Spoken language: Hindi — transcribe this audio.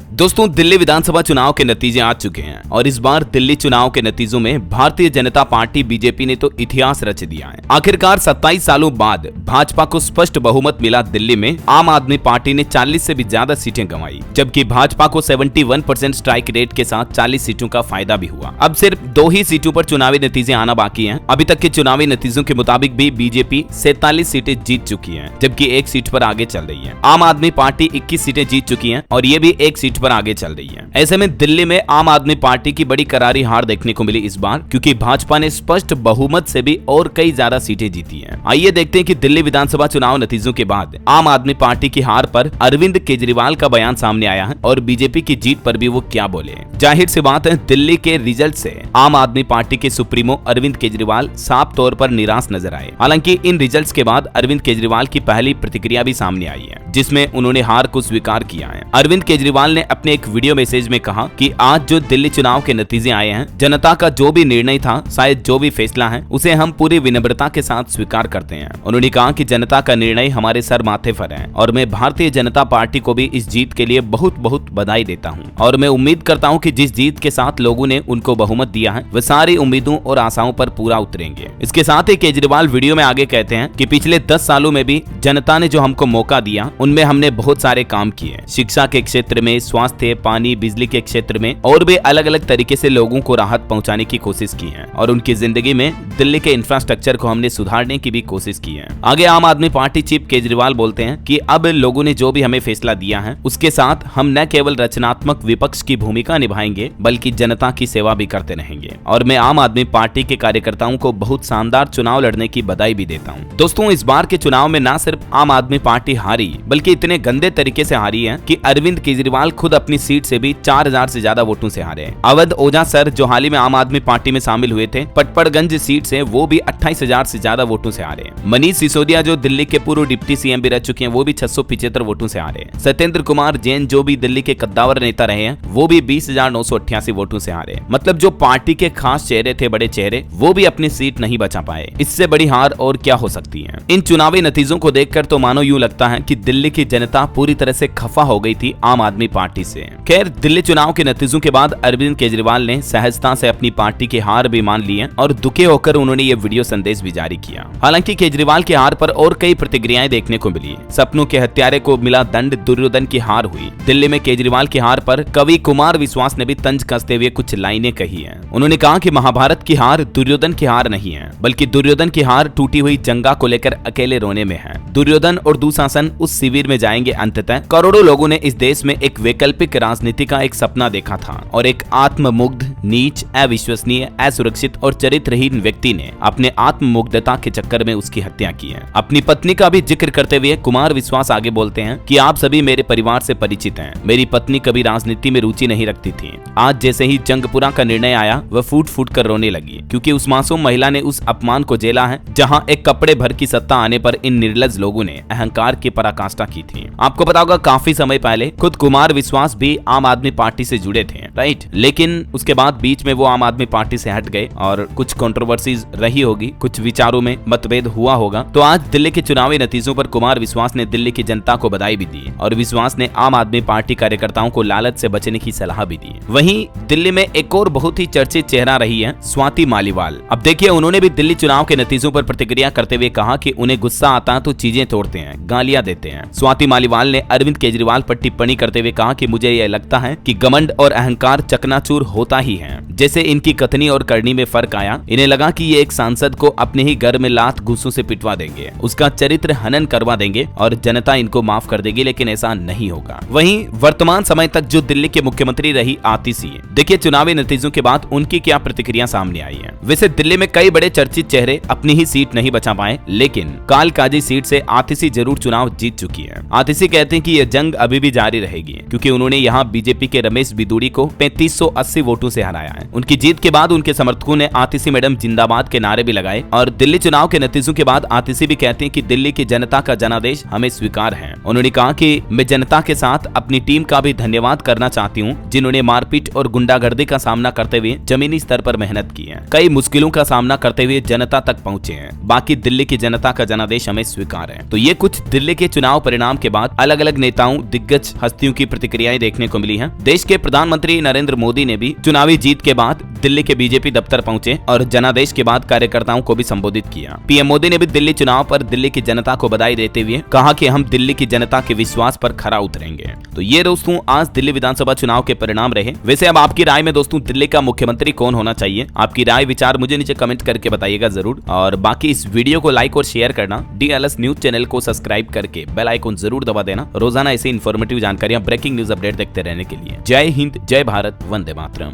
दोस्तों, दिल्ली विधानसभा चुनाव के नतीजे आ चुके हैं और इस बार दिल्ली चुनाव के नतीजों में भारतीय जनता पार्टी बीजेपी ने तो इतिहास रच दिया है। आखिरकार 27 सालों बाद भाजपा को स्पष्ट बहुमत मिला। दिल्ली में आम आदमी पार्टी ने 40 से भी ज्यादा सीटें गंवाई, जबकि भाजपा को 71% स्ट्राइक रेट के साथ 40 सीटों का फायदा भी हुआ। अब सिर्फ 2 ही सीटों पर चुनावी नतीजे आना बाकी हैं। अभी तक के चुनावी नतीजों के मुताबिक भी बीजेपी 47 सीटें जीत चुकी है, जबकि 1 सीट पर आगे चल रही है। आम आदमी पार्टी 21 सीटें जीत चुकी है और ये भी 1 सीट पर आगे चल रही है। ऐसे में दिल्ली में आम आदमी पार्टी की बड़ी करारी हार देखने को मिली इस बार, क्योंकि भाजपा ने स्पष्ट बहुमत से भी और कई ज्यादा सीटें जीती हैं। आइए देखते हैं कि दिल्ली विधानसभा चुनाव नतीजों के बाद आम आदमी पार्टी की हार पर अरविंद केजरीवाल का बयान सामने आया है और बीजेपी की जीत पर भी वो क्या बोले। जाहिर सी बात है, दिल्ली के रिजल्ट से आम आदमी पार्टी के सुप्रीमो अरविंद केजरीवाल साफ तौर पर निराश नजर आए। हालांकि इन रिजल्ट्स के बाद अरविंद केजरीवाल की पहली प्रतिक्रिया भी सामने आई है, जिसमें उन्होंने हार को स्वीकार किया है। अरविंद केजरीवाल ने अपने एक वीडियो मैसेज में कहा कि आज जो दिल्ली चुनाव के नतीजे आए हैं, जनता का जो भी निर्णय था, शायद जो भी फैसला है, उसे हम पूरी विनम्रता के साथ स्वीकार करते हैं। उन्होंने कहा कि जनता का निर्णय हमारे सर माथे पर है और मैं भारतीय जनता पार्टी को भी इस जीत के लिए बहुत बहुत बधाई देता हूं और मैं उम्मीद करता हूं कि जिस जीत के साथ लोगों ने उनको बहुमत दिया है, वह सारी उम्मीदों और आशाओं पर पूरा उतरेंगे। इसके साथ ही केजरीवाल वीडियो में आगे कहते हैं कि पिछले 10 सालों में भी जनता ने जो हमको मौका दिया, उनमें हमने बहुत सारे काम किए। शिक्षा के क्षेत्र में, स्वास्थ्य, पानी, बिजली के क्षेत्र में और भी अलग अलग तरीके से लोगों को राहत पहुंचाने की कोशिश की है और उनकी जिंदगी में दिल्ली के इंफ्रास्ट्रक्चर को हमने सुधारने की भी कोशिश की है। आगे आम आदमी पार्टी चीफ केजरीवाल बोलते हैं कि अब लोगों ने जो भी हमें फैसला दिया है, उसके साथ हम न केवल रचनात्मक विपक्ष की भूमिका निभाएंगे, बल्कि जनता की सेवा भी करते रहेंगे और मैं आम आदमी पार्टी के कार्यकर्ताओं को बहुत शानदार चुनाव लड़ने की बधाई भी देता हूं। दोस्तों, इस बार के चुनाव में न सिर्फ आम आदमी पार्टी हारी, बल्कि इतने गंदे तरीके से हारी है कि अरविंद केजरीवाल खुद अपनी सीट से भी 4000 से ज्यादा वोटों से हारे। अवध ओझा सर, जो हाल ही में आम आदमी पार्टी में शामिल हुए थे, पटपड़गंज सीट से वो भी 28,000 से ज्यादा वोटों से हारे। मनीष सिसोदिया, जो दिल्ली के पूर्व डिप्टी सीएम भी रह चुके हैं, वो भी 675 वोटों से हारे। सत्येंद्र कुमार जैन, जो भी दिल्ली के कद्दावर नेता रहे हैं, वो भी 20,988 वोटों से हारे। मतलब जो पार्टी के खास चेहरे थे, बड़े चेहरे, वो भी अपनी सीट नहीं बचा पाए। इससे बड़ी हार और क्या हो सकती है। इन चुनावी नतीजों को देखकर तो मानो यूं लगता है कि दिल्ली की जनता पूरी तरह से खफा हो गई थी आम आदमी पार्टी से। खैर, दिल्ली चुनाव के नतीजों के बाद अरविंद केजरीवाल ने सहजता से अपनी पार्टी की हार भी मान ली है और दुखी होकर उन्होंने ये वीडियो संदेश भी जारी किया। हालांकि केजरीवाल की हार पर और कई प्रतिक्रियाएं देखने को मिली। सपनों के हत्यारे को मिला दंड, दुर्योधन की हार हुई। दिल्ली में केजरीवाल की हार पर कवि कुमार विश्वास ने भी तंज कसते हुए कुछ लाइनें कही हैं। उन्होंने कहा कि महाभारत की हार दुर्योधन की हार नहीं है, बल्कि दुर्योधन की हार टूटी हुई जंगा को लेकर अकेले रोने में है। दुर्योधन और दुशासन उस शिविर में जाएंगे अंततः। करोड़ों लोगों ने इस देश में एक वैकल्पिक राजनीति का एक सपना देखा था और एक आत्ममुग्ध, नीच, अविश्वसनीय, असुरक्षित और चरित्रहीन व्यक्ति ने अपने आत्ममुग्धता के चक्कर में उसकी हत्या की है। अपनी पत्नी का भी जिक्र करते हुए कुमार विश्वास आगे बोलते हैं कि आप सभी मेरे परिवार से परिचित हैं। मेरी पत्नी कभी राजनीति में रुचि नहीं रखती थी। आज जैसे ही जंगपुरा का निर्णय आया, वह फूट फूट कर रोने लगी, क्योंकि उस मासूम महिला ने उस अपमान को झेला है जहां एक कपड़े भर की सत्ता आने पर इन निर्लज लोगों ने अहंकार की पराकाष्ठा की थी। आपको पता होगा, काफी समय पहले खुद कुमार विश्वास भी आम आदमी पार्टी से जुड़े थे, राइट? लेकिन उसके बाद बीच में वो आम आदमी पार्टी से हट गए और कुछ कंट्रोवर्सीज रही होगी, कुछ विचारों में मतभेद हुआ होगा। तो आज दिल्ली के चुनावी नतीजों पर कुमार विश्वास ने दिल्ली की जनता को बधाई भी दी और विश्वास ने आम आदमी पार्टी कार्यकर्ताओं को लालच से बचने की सलाह भी दी। वहीं दिल्ली में एक और बहुत ही चर्चित चेहरा रही है स्वाति मालीवाल। अब देखिए, उन्होंने भी दिल्ली चुनाव के नतीजों पर प्रतिक्रिया करते हुए कहा कि उन्हें गुस्सा आता है तो चीजें तोड़ते हैं, गालियां देते हैं। स्वाति मालीवाल ने अरविंद केजरीवाल पर टिप्पणी करते हुए कहा कि मुझे यह लगता है कि घमंड और अहंकार चकनाचूर होता ही है। जैसे इनकी कथनी और करनी में फर्क आया। इन्हें लगा कि ये एक सांसद को अपने ही घर में लात घूंसों से पिटवा देंगे, उसका चरित्र हनन करवा देंगे और जनता इनको माफ कर देगी, लेकिन ऐसा नहीं होगा। वहीं वर्तमान समय तक जो दिल्ली के मुख्यमंत्री रही आतिशी, देखिए चुनावी नतीजों के बाद उनकी क्या प्रतिक्रिया सामने आई है। वैसे दिल्ली में कई बड़े चर्चित चेहरे अपनी ही सीट नहीं बचा पाए, लेकिन कालकाजी सीट से आतिशी जरूर चुनाव जीत चुकी है। आतिशी कहते हैं कि यह जंग अभी भी जारी रहेगी, क्योंकि उन्होंने यहाँ बीजेपी के रमेश बिदूड़ी को 3580 वोटों से हराया है। उनकी जीत के बाद उनके समर्थकों ने आतिशी मैडम जिंदाबाद के नारे भी लगाए और दिल्ली चुनाव के नतीजों के बाद आतिशी भी कहते हैं कि दिल्ली की जनता का जनादेश हमें स्वीकार है। उन्होंने कहा कि मैं जनता के साथ अपनी टीम का भी धन्यवाद करना चाहती हूं, जिन्होंने मारपीट और गुंडागर्दी का सामना करते हुए जमीनी स्तर पर मेहनत की है, कई मुश्किलों का सामना करते हुए जनता तक पहुंचे हैं। बाकी दिल्ली की जनता का जनादेश हमें स्वीकार है। तो ये कुछ दिल्ली के चुनाव परिणाम के बाद अलग अलग नेताओं, दिग्गज हस्तियों की प्रतिक्रियाएं देखने को मिली हैं। देश के प्रधानमंत्री नरेंद्र मोदी ने भी चुनावी जीत के बाद दिल्ली के बीजेपी दफ्तर पहुंचे और जनादेश के बाद कार्यकर्ताओं को भी संबोधित किया। पीएम मोदी ने भी दिल्ली चुनाव पर दिल्ली की जनता को बधाई देते हुए कहा कि हम दिल्ली की जनता के विश्वास पर खरा उतरेंगे। तो ये दोस्तों आज दिल्ली विधानसभा चुनाव के परिणाम रहे। वैसे अब आपकी राय में दोस्तों दिल्ली का मुख्यमंत्री कौन होना चाहिए? आपकी राय विचार मुझे नीचे कमेंट करके बताइएगा जरूर। और बाकी इस वीडियो को लाइक और शेयर करना, DLS न्यूज चैनल को सब्सक्राइब करके बेल आइकन जरूर दबा देना रोजाना ऐसी इंफॉर्मेटिव जानकारियां, ब्रेकिंग न्यूज अपडेट देखते रहने के लिए। जय हिंद, जय भारत, वंदे मातरम।